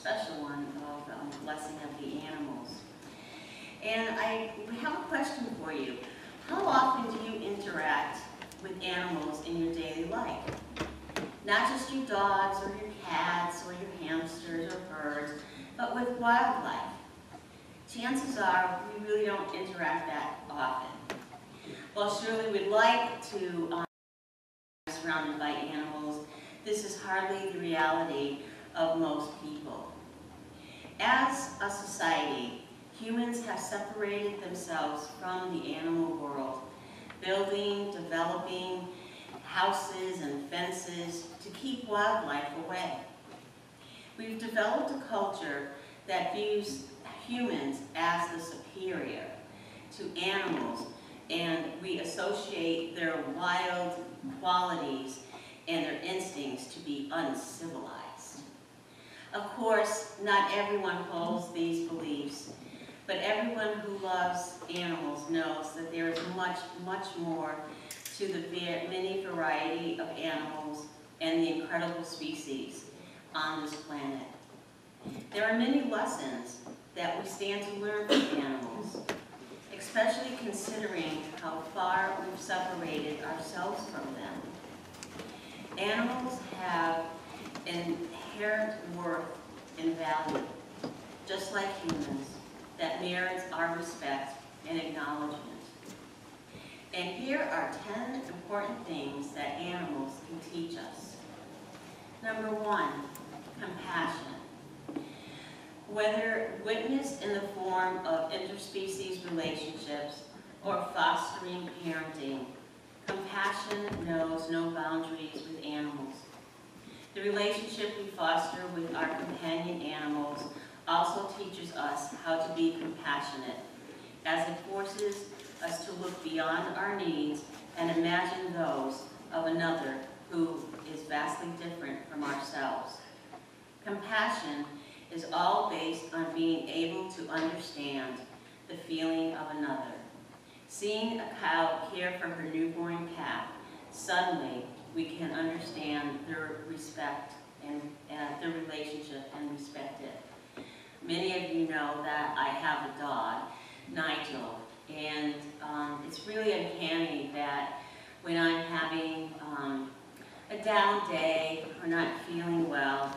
special one of blessing of the animals. And I have a question for you. How often do you interact with animals in your daily life? Not just your dogs or your cats or your hamsters or birds, but with wildlife. Chances are we really don't interact that often. While surely we'd like to be surrounded by animals, this is hardly the reality of most people. As a society, humans have separated themselves from the animal world, building, developing houses and fences to keep wildlife away. We've developed a culture that views humans as the superior to animals, and we associate their wild qualities and their instincts to be uncivilized. Of course, not everyone holds these beliefs, but everyone who loves animals knows that there is much, much more to the many variety of animals and the incredible species on this planet. There are many lessons that we stand to learn from animals, especially considering how far we've separated ourselves from them. Animals have an inherent worth and value, just like humans, that merits our respect and acknowledgement. And here are 10 important things that animals can teach us. Number 1, compassion. Whether witnessed in the form of interspecies relationships or fostering parenting, compassion knows no boundaries with animals. The relationship we foster with our companion animals also teaches us how to be compassionate, as it forces us to look beyond our needs and imagine those of another who is vastly different from ourselves. Compassion is all based on being able to understand the feeling of another. Seeing a cow care for her newborn calf, suddenly we can understand their respect and their relationship and respect it. Many of you know that I have a dog, Nigel, and it's really uncanny that when I'm having a down day or not feeling well,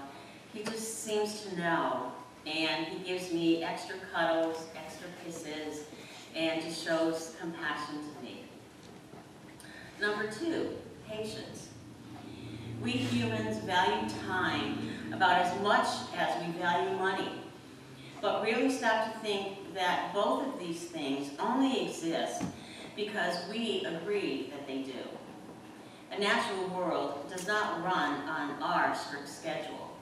he just seems to know, and he gives me extra cuddles, extra kisses, and just shows compassion to me. Number 2, patience. We humans value time about as much as we value money, but really stop to think that both of these things only exist because we agree that they do. A natural world does not run on our strict schedule,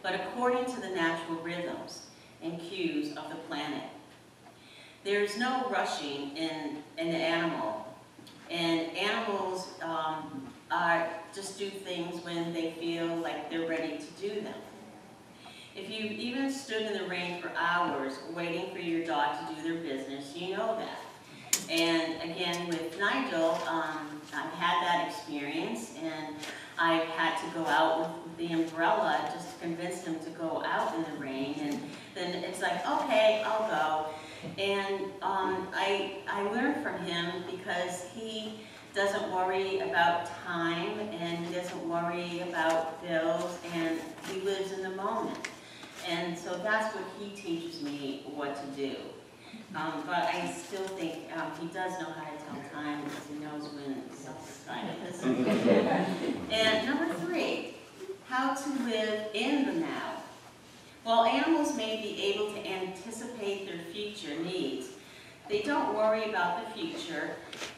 but according to the natural rhythms and cues of the planet. There is no rushing in an animal, and animals just do things when they feel like they're ready to do them. If you've even stood in the rain for hours waiting for your dog to do their business, you know that. And again, with Nigel, I've had that experience, and I've had to go out with the umbrella just to convince him to go out in the rain, and then it's like, okay, I'll go. And I learned from him because he doesn't worry about time, and he doesn't worry about bills, and he lives in the moment. And so that's what he teaches me what to do. But I still think he does know how to tell time because he knows when something's time is. And number 3, how to live in the now. While animals may be able to anticipate their future needs, they don't worry about the future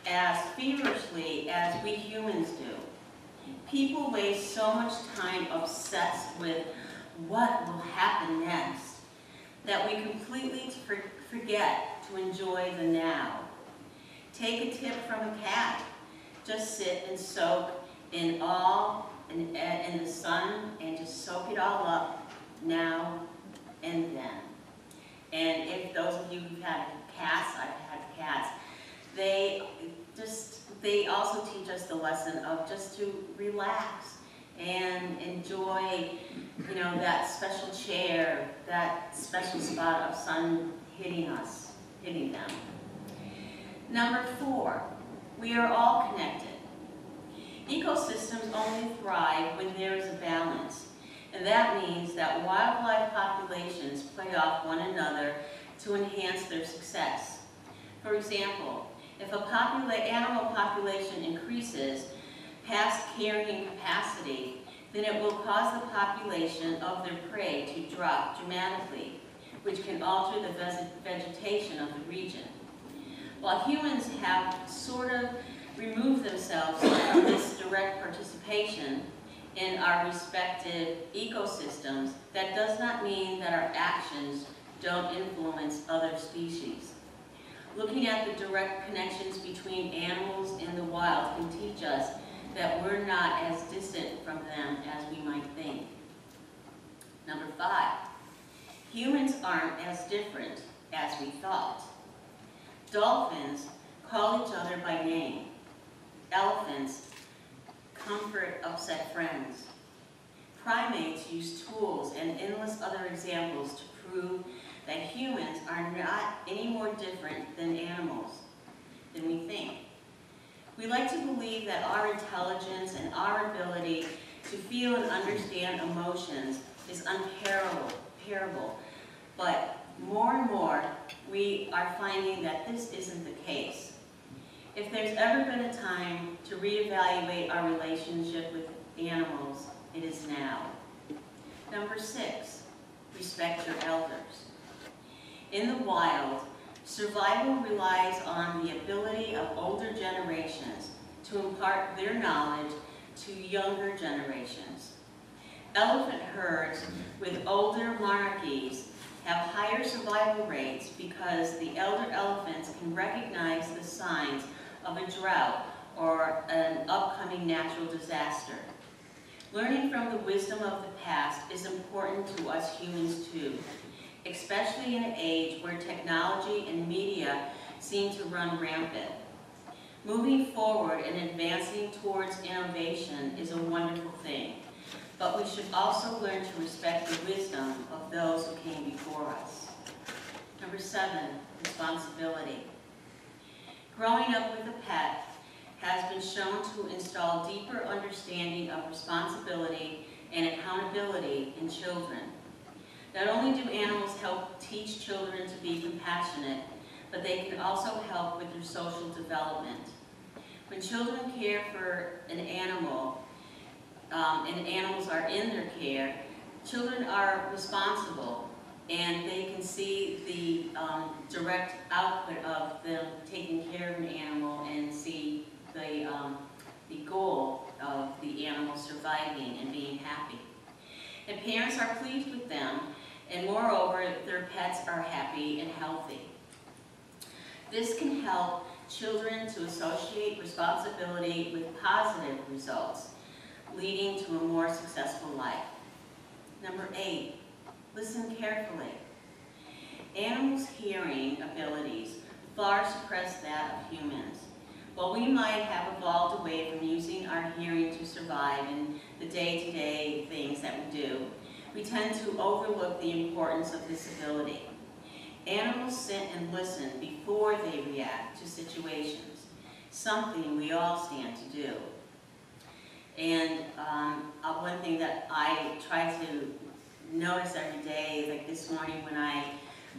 as feverishly as we humans do. People waste so much time obsessed with what will happen next that we completely forget to enjoy the now. Take a tip from a cat. Just sit and soak in the sun and just soak it all up now and then. And if those of you who've had cats, I've had cats, they also teach us the lesson of just to relax and enjoy, you know, that special chair, that special spot of sun hitting them. Number 4, we are all connected. Ecosystems only thrive when there is a balance, and that means that wildlife populations play off one another to enhance their success. For example, if a animal population increases past carrying capacity, then it will cause the population of their prey to drop dramatically, which can alter the vegetation of the region. While humans have sort of removed themselves from this direct participation in our respective ecosystems, that does not mean that our actions don't influence other species. Looking at the direct connections between animals in the wild can teach us that we're not as distant from them as we might think. Number 5, humans aren't as different as we thought. Dolphins call each other by name. Elephants comfort upset friends. Primates use tools and endless other examples to prove that humans are not any more different than animals than we think. We like to believe that our intelligence and our ability to feel and understand emotions is unparalleled, but more and more we are finding that this isn't the case. If there's ever been a time to reevaluate our relationship with animals, it is now. Number 6, respect your elders. In the wild, survival relies on the ability of older generations to impart their knowledge to younger generations. Elephant herds with older monarchies have higher survival rates because the elder elephants can recognize the signs of a drought or an upcoming natural disaster. Learning from the wisdom of the past is important to us humans too, especially in an age where technology and media seem to run rampant. Moving forward and advancing towards innovation is a wonderful thing, but we should also learn to respect the wisdom of those who came before us. Number 7, responsibility. Growing up with a pet has been shown to install deeper understanding of responsibility and accountability in children. Not only do animals help teach children to be compassionate, but they can also help with their social development. When children care for an animal, and animals are in their care, children are responsible, and they can see the direct output of them taking care of an animal and see the goal of the animal surviving and being happy. And parents are pleased with them, and moreover, their pets are happy and healthy. This can help children to associate responsibility with positive results, leading to a more successful life. Number 8, listen carefully. Animals' hearing abilities far suppress that of humans. While we might have evolved away from using our hearing to survive in the day-to-day things that we do, we tend to overlook the importance of this ability. Animals sit and listen before they react to situations, something we all stand to do. And one thing that I try to notice every day, like this morning when I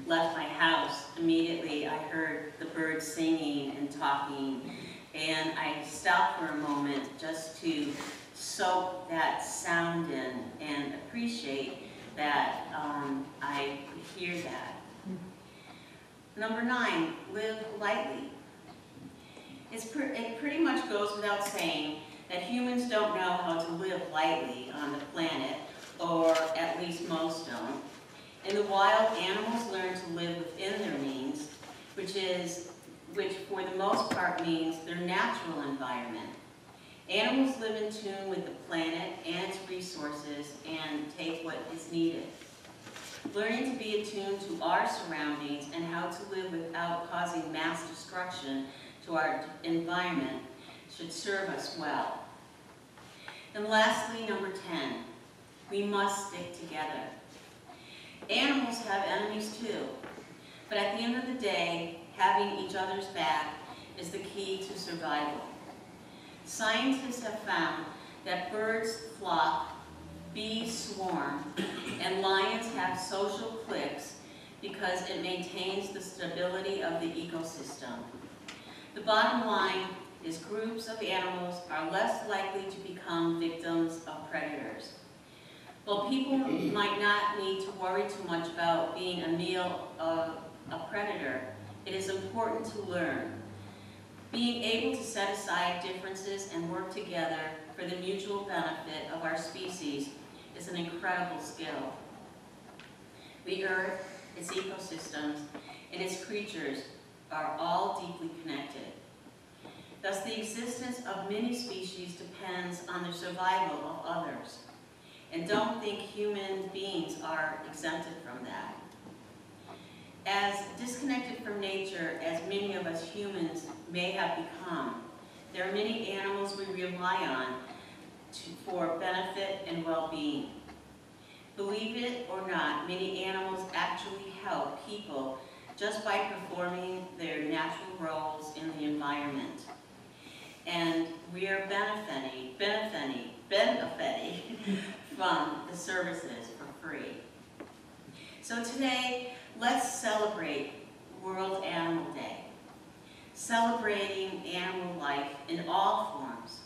left my house, immediately I heard the birds singing and talking, and I stopped for a moment just to soak that sound in and appreciate that I hear that. Number 9, live lightly. It pretty much goes without saying that humans don't know how to live lightly on the planet, or at least most don't. In the wild, animals learn to live within their means, which for the most part means their natural environment. Animals live in tune with the planet and its resources and take what is needed. Learning to be attuned to our surroundings and how to live without causing mass destruction to our environment should serve us well. And lastly, number 10, we must stick together. Animals have enemies too, but at the end of the day, having each other's back is the key to survival. Scientists have found that birds flock, bees swarm, and lions have social cliques because it maintains the stability of the ecosystem. The bottom line is groups of animals are less likely to become victims of predators. While people might not need to worry too much about being a meal of a predator, it is important to learn. Being able to set aside differences and work together for the mutual benefit of our species is an incredible skill. The Earth, its ecosystems, and its creatures are all deeply connected. Thus, the existence of many species depends on the survival of others. And don't think human beings are exempted from that. As disconnected from nature as many of us humans may have become, there are many animals we rely on for benefit and well-being. Believe it or not, many animals actually help people just by performing their natural roles in the environment. And we are benefiting from the services for free. So today, let's celebrate World Animal Day, celebrating animal life in all forms,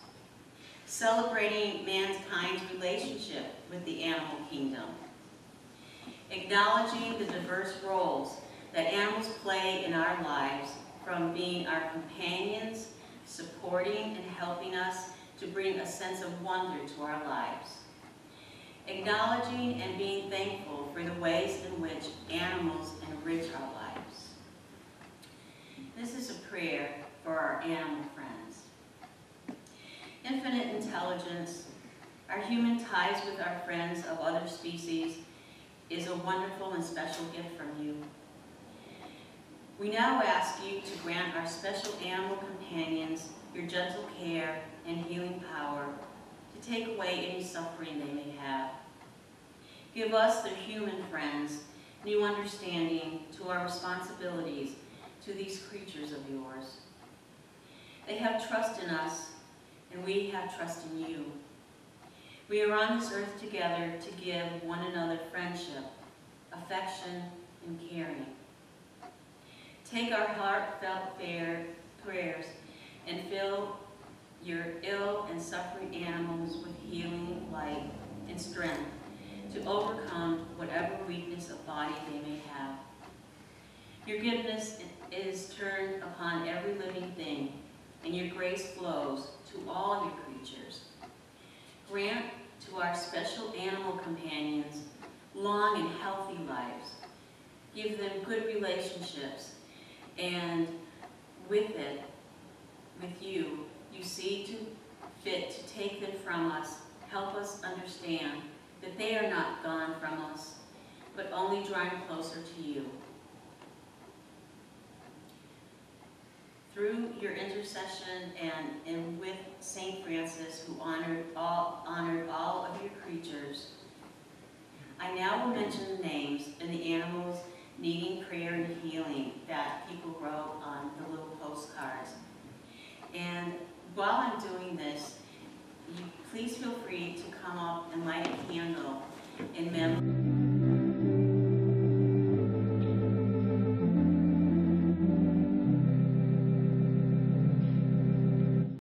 celebrating mankind's relationship with the animal kingdom, acknowledging the diverse roles that animals play in our lives, from being our companions, supporting and helping us to bring a sense of wonder to our lives. Acknowledging and being thankful for the ways in which animals enrich our lives. This is a prayer for our animal friends. Infinite intelligence, our human ties with our friends of other species, is a wonderful and special gift from you. We now ask you to grant our special animal companions your gentle care and healing power to take away any suffering they may have. Give us, their human friends, new understanding to our responsibilities to these creatures of yours. They have trust in us, and we have trust in you. We are on this earth together to give one another friendship, affection, and caring. Take our heartfelt prayers and fill your ill and suffering animals with healing, light, and strength to overcome whatever weakness of body they may have. Your goodness is turned upon every living thing, and your grace flows to all your creatures. Grant to our special animal companions long and healthy lives. Give them good relationships, and with you, you see to fit to take them from us. Help us understand that they are not gone from us, but only drawing closer to you. Through your intercession and with St. Francis, who honored all of your creatures, I now will mention the names and the animals needing prayer and healing that people wrote on the little postcards. And while I'm doing this, please feel free to come up and light a candle in memory.